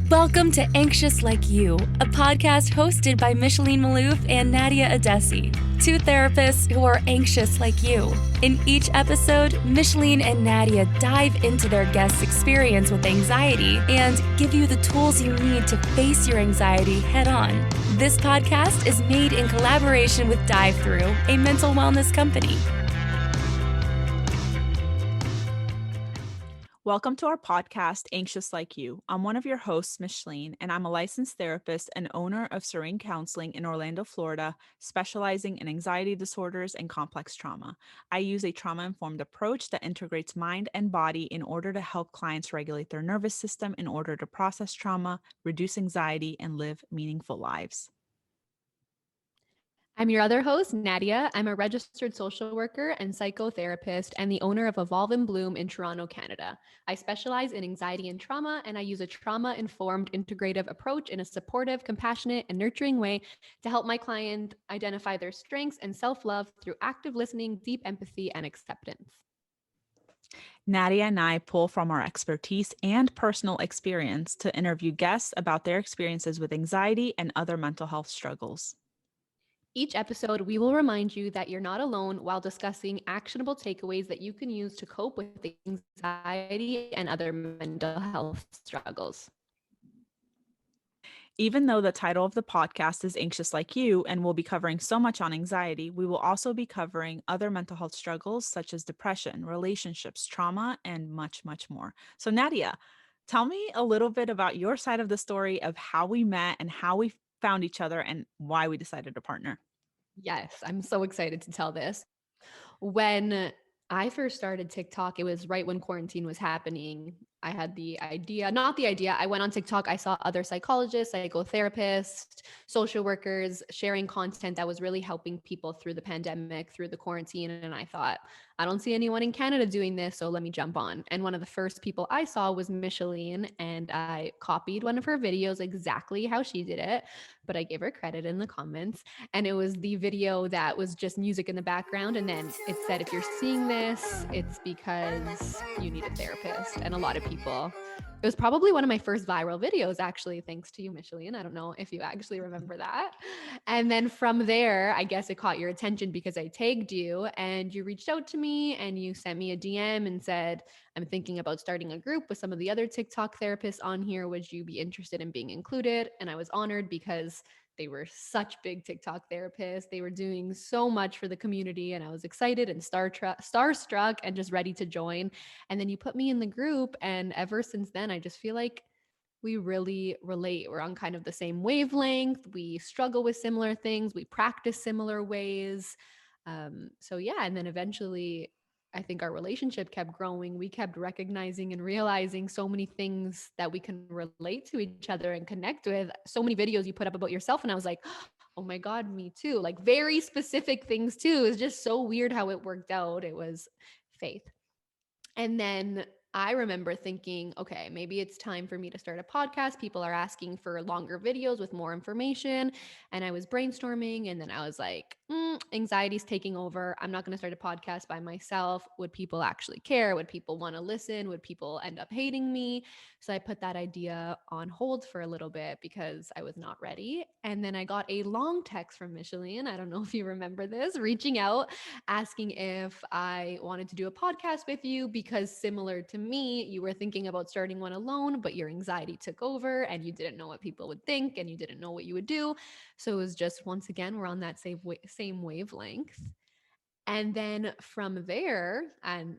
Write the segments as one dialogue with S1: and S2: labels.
S1: Welcome to Anxious Like You, a podcast hosted by Micheline Malouf and Nadia Adesi, two therapists who are anxious like you. In each episode, Micheline and Nadia dive into their guests' experience with anxiety and give you the tools you need to face your anxiety head on. This podcast is made in collaboration with Dive Through, a mental wellness company.
S2: Welcome to our podcast, Anxious Like You. I'm one of your hosts, Micheline, and I'm a licensed therapist and owner of Serene Counseling in Orlando, Florida, specializing in anxiety disorders and complex trauma. I use a trauma-informed approach that integrates mind and body in order to help clients regulate their nervous system in order to process trauma, reduce anxiety, and live meaningful lives.
S3: I'm your other host, Nadia. I'm a registered social worker and psychotherapist and the owner of Evolve and Bloom in Toronto, Canada. I specialize in anxiety and trauma, and I use a trauma-informed integrative approach in a supportive, compassionate, and nurturing way to help my client identify their strengths and self-love through active listening, deep empathy, and acceptance.
S2: Nadia and I pull from our expertise and personal experience to interview guests about their experiences with anxiety and other mental health struggles.
S3: Each episode, we will remind you that you're not alone while discussing actionable takeaways that you can use to cope with anxiety and other mental health struggles.
S2: Even though the title of the podcast is Anxious Like You and we'll be covering so much on anxiety, we will also be covering other mental health struggles such as depression, relationships, trauma, and much, much more. So, Nadia, tell me a little bit about your side of the story of how we met and how we found each other and why we decided to partner.
S3: Yes, I'm so excited to tell this. When I first started TikTok, it was right when quarantine was happening. I had the idea, not the idea. I went on TikTok. I saw other psychologists, psychotherapists, social workers sharing content that was really helping people through the pandemic, through the quarantine. And I thought, I don't see anyone in Canada doing this, so let me jump on. And one of the first people I saw was Micheline, and I copied one of her videos exactly how she did it, but I gave her credit in the comments. And it was the video that was just music in the background. And then it said, if you're seeing this, it's because you need a therapist. And a lot of people, it was probably one of my first viral videos, actually, thanks to you, Micheline. I don't know if you actually remember that. And then from there, I guess it caught your attention because I tagged you and you reached out to me and you sent me a DM and said, I'm thinking about starting a group with some of the other TikTok therapists on here. Would you be interested in being included? And I was honored because they were such big TikTok therapists. They were doing so much for the community, and I was excited and starstruck and just ready to join. And then you put me in the group, and ever since then, I just feel like we really relate. We're on kind of the same wavelength. We struggle with similar things. We practice similar ways. So yeah, and then eventually I think our relationship kept growing. We kept recognizing and realizing so many things that we can relate to each other and connect with. So many videos you put up about yourself, and I was like, oh my God, me too. Like very specific things too. It's just so weird how it worked out. It was faith. And then I remember thinking, okay, maybe it's time for me to start a podcast. People are asking for longer videos with more information. And I was brainstorming, and then I was like, anxiety's taking over. I'm not going to start a podcast by myself. Would people actually care? Would people want to listen? Would people end up hating me? So I put that idea on hold for a little bit because I was not ready. And then I got a long text from Micheline. I don't know if you remember this, reaching out asking if I wanted to do a podcast with you because, similar to me, you were thinking about starting one alone, but your anxiety took over and you didn't know what people would think and you didn't know what you would do. So it was just, once again, we're on that same wavelength. And then from there, and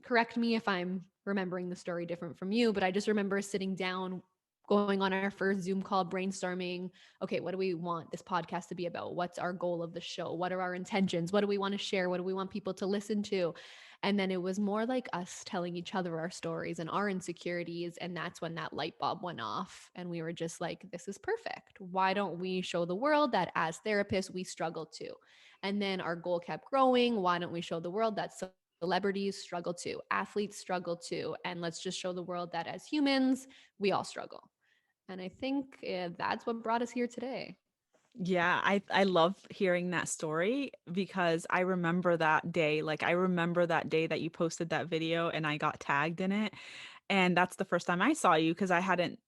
S3: correct me if I'm remembering the story different from you, but I just remember sitting down, going on our first Zoom call, brainstorming, okay, what do we want this podcast to be about? What's our goal of the show? What are our intentions? What do we want to share? What do we want people to listen to? And then it was more like us telling each other our stories and our insecurities. And that's when that light bulb went off. And we were just like, this is perfect. Why don't we show the world that as therapists, we struggle too? And then our goal kept growing. Why don't we show the world that celebrities struggle too, athletes struggle too, and let's just show the world that as humans, we all struggle. And I think that's what brought us here today.
S2: Yeah, I love hearing that story because I remember that day. Like I remember that day that you posted that video and I got tagged in it. And that's the first time I saw you because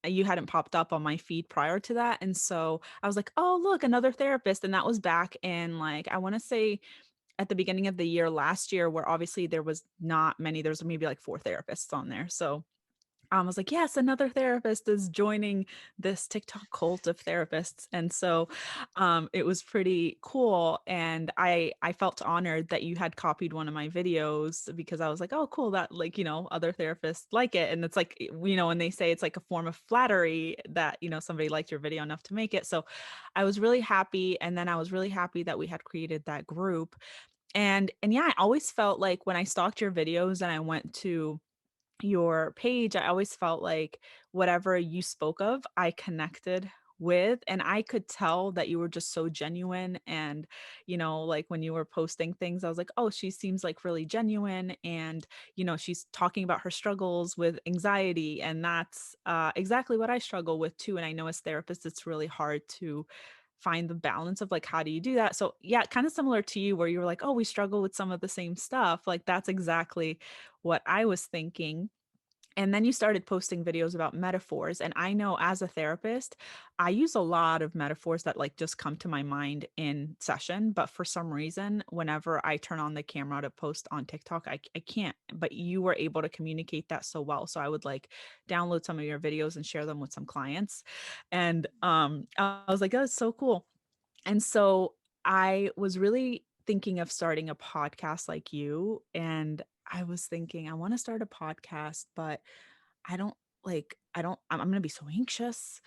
S2: you hadn't popped up on my feed prior to that. And so I was like, oh, look, another therapist. And that was back in like, I want to say at the beginning of the year last year, where obviously there was not many, there's maybe like 4 therapists on there. So I was like, yes, another therapist is joining this TikTok cult of therapists. And so it was pretty cool. And I felt honored that you had copied one of my videos because I was like, oh, cool, that like, other therapists like it. And it's like, when they say it's like a form of flattery that, somebody liked your video enough to make it. So I was really happy. And then I was really happy that we had created that group. And yeah, I always felt like when I stalked your videos and I went to your page, I always felt like whatever you spoke of, I connected with, and I could tell that you were just so genuine. And, like when you were posting things, I was like, oh, she seems like really genuine. And, she's talking about her struggles with anxiety. And that's exactly what I struggle with too. And I know as therapists, it's really hard to find the balance of like, how do you do that? So yeah, kind of similar to you where you were like, oh, we struggle with some of the same stuff. Like that's exactly what I was thinking. And then you started posting videos about metaphors. And I know as a therapist, I use a lot of metaphors that like just come to my mind in session. But for some reason, whenever I turn on the camera to post on TikTok, I can't. But you were able to communicate that so well. So I would like download some of your videos and share them with some clients. And I was like, oh, it's so cool. And so I was really thinking of starting a podcast like you. And I was thinking, I want to start a podcast, but I'm going to be so anxious.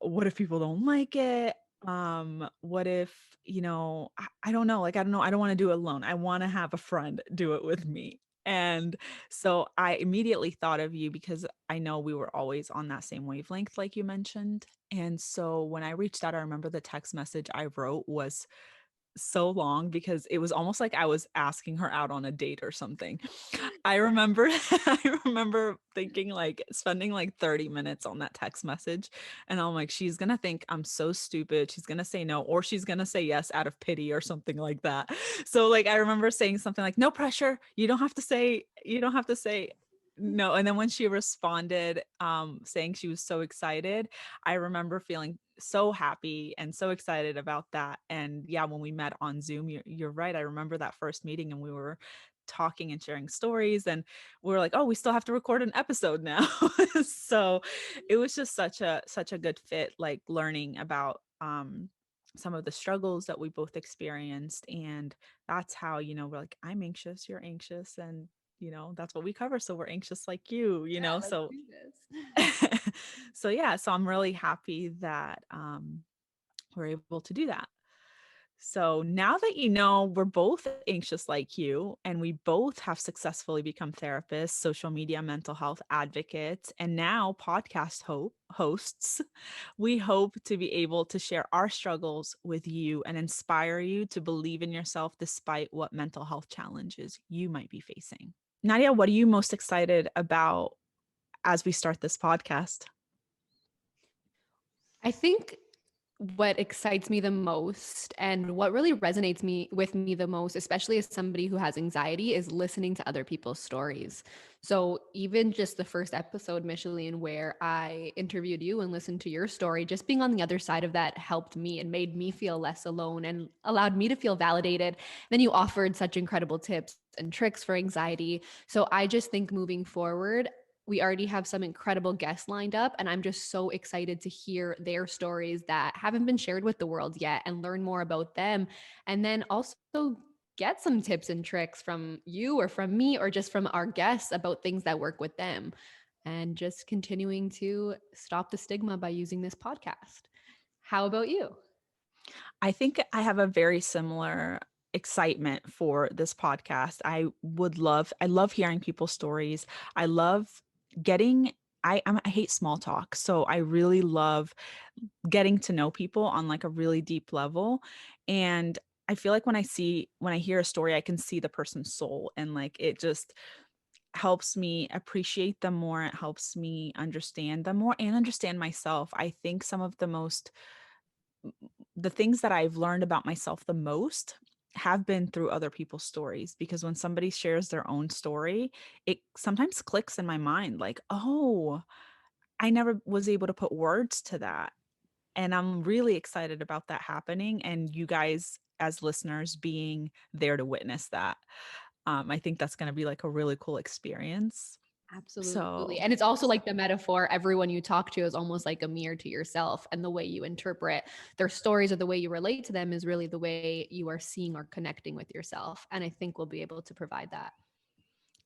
S2: What if people don't like it? What if, I don't know. Like, I don't know. I don't want to do it alone. I want to have a friend do it with me. And so I immediately thought of you because I know we were always on that same wavelength, like you mentioned. And so when I reached out, I remember the text message I wrote was so long because it was almost like I was asking her out on a date or something. I remember I remember thinking like spending like 30 minutes on that text message, and I'm like, she's going to think I'm so stupid. She's going to say no, or she's going to say yes out of pity or something like that. So like I remember saying something like, no pressure. You don't have to say no. And then when she responded saying she was so excited, I remember feeling so happy and so excited about that. And yeah, when we met on Zoom, you're right. I remember that first meeting and we were talking and sharing stories, and we were like, oh, we still have to record an episode now. So it was just such a good fit, like learning about some of the struggles that we both experienced. And that's how, we're like, I'm anxious, you're anxious, and that's what we cover. So we're anxious like you.
S3: Let's
S2: So
S3: do this.
S2: so yeah, so I'm really happy that we're able to do that. So now that we're both anxious like you, and we both have successfully become therapists, social media mental health advocates, and now podcast hosts, we hope to be able to share our struggles with you and inspire you to believe in yourself despite what mental health challenges you might be facing. Nadia, what are you most excited about as we start this podcast?
S3: I think what excites me the most and what really resonates with me the most, especially as somebody who has anxiety, is listening to other people's stories. So even just the first episode, Micheline, where I interviewed you and listened to your story, just being on the other side of that helped me and made me feel less alone and allowed me to feel validated. Then you offered such incredible tips and tricks for anxiety. So I just think moving forward, we already have some incredible guests lined up, and I'm just so excited to hear their stories that haven't been shared with the world yet and learn more about them. And then also get some tips and tricks from you or from me or just from our guests about things that work with them, and just continuing to stop the stigma by using this podcast. How about you?
S2: I think I have a very similar excitement for this podcast. I love hearing people's stories. I love getting, I hate small talk. So I really love getting to know people on like a really deep level. And I feel like when I hear a story, I can see the person's soul, and like it just helps me appreciate them more. It helps me understand them more and understand myself. I think some of the things that I've learned about myself the most have been through other people's stories, because when somebody shares their own story, it sometimes clicks in my mind like, oh, I never was able to put words to that. And I'm really excited about that happening, and you guys as listeners being there to witness that. I think that's going to be like a really cool experience.
S3: Absolutely.
S2: So
S3: And it's also like the metaphor, everyone you talk to is almost like a mirror to yourself. And the way you interpret their stories or the way you relate to them is really the way you are seeing or connecting with yourself. And I think we'll be able to provide that.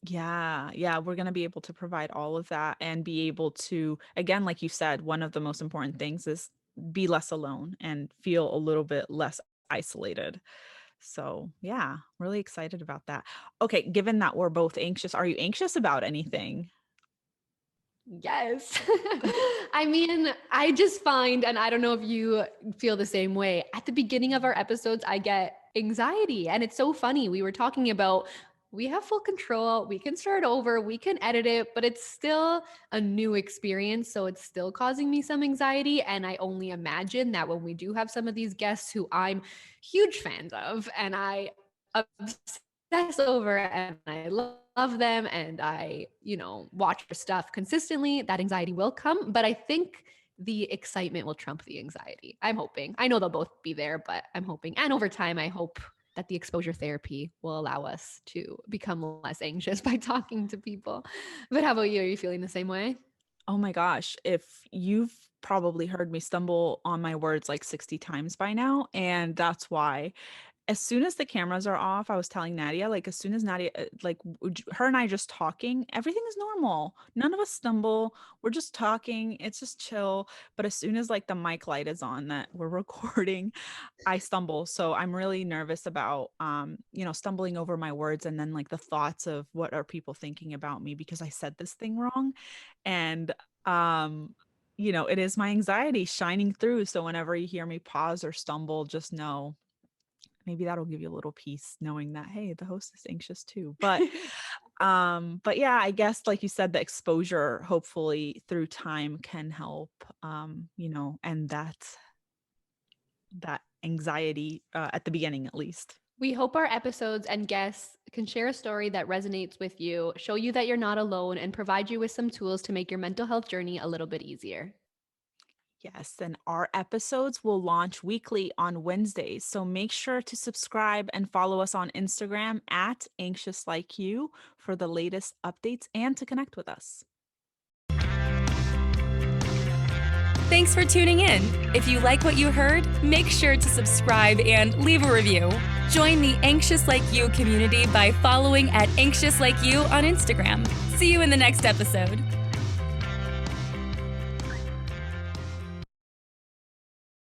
S2: yeah, we're going to be able to provide all of that and be able to, again, like you said, one of the most important things is be less alone and feel a little bit less isolated. So, yeah, really excited about that. Okay, given that we're both anxious, are you anxious about anything?
S3: Yes. I mean, I just find, and I don't know if you feel the same way, at the beginning of our episodes, I get anxiety. And it's so funny. We were talking about we have full control, we can start over, we can edit it, but it's still a new experience. So it's still causing me some anxiety. And I only imagine that when we do have some of these guests who I'm huge fans of and I obsess over and I love them and I, watch their stuff consistently, that anxiety will come. But I think the excitement will trump the anxiety. I'm hoping. I know they'll both be there, but I'm hoping. And over time, I hope that the exposure therapy will allow us to become less anxious by talking to people. But how about you? Are you feeling the same way?
S2: Oh my gosh, if you've probably heard me stumble on my words like 60 times by now, and that's why. As soon as the cameras are off, I was telling Nadia, like, as soon as Nadia, her and I just talking, everything is normal. None of us stumble. We're just talking. It's just chill. But as soon as like the mic light is on that we're recording, I stumble. So I'm really nervous about, stumbling over my words and then like the thoughts of what are people thinking about me because I said this thing wrong. And, it is my anxiety shining through. So whenever you hear me pause or stumble, just know maybe that'll give you a little peace knowing that, hey, the host is anxious too. But yeah, I guess like you said, the exposure hopefully through time can help, and that anxiety at the beginning at least.
S3: We hope our episodes and guests can share a story that resonates with you, show you that you're not alone, and provide you with some tools to make your mental health journey a little bit easier.
S2: Yes, and our episodes will launch weekly on Wednesdays. So make sure to subscribe and follow us on Instagram at Anxious Like You for the latest updates and to connect with us.
S1: Thanks for tuning in. If you like what you heard, make sure to subscribe and leave a review. Join the Anxious Like You community by following at Anxious Like You on Instagram. See you in the next episode.